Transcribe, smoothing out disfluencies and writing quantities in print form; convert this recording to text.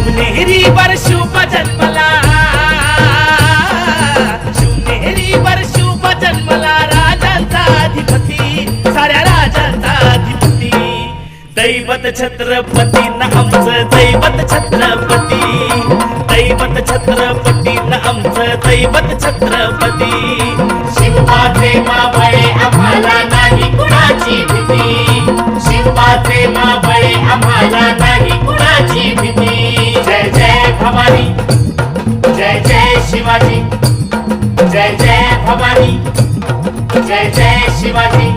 शिवनेरीवर शुभ जन्मला, शिवनेरीवर शुभ जन्मला राजांचा अधिपती, साऱ्या राजांचा अधिपती. दैवत छत्रपती न आमचं दैवत छत्रपती, दैवत छत्रपती न आमचं दैवत छत्रपती. शिवबाचे मावळे आम्हाला नाही कुणाची भीती, शिवबाचे मावळे आम्हाला नाही कुणाची भीती. जय जय भवानी, जय जय शिवाजी, जय जय भवानी, जय जय शिवाजी.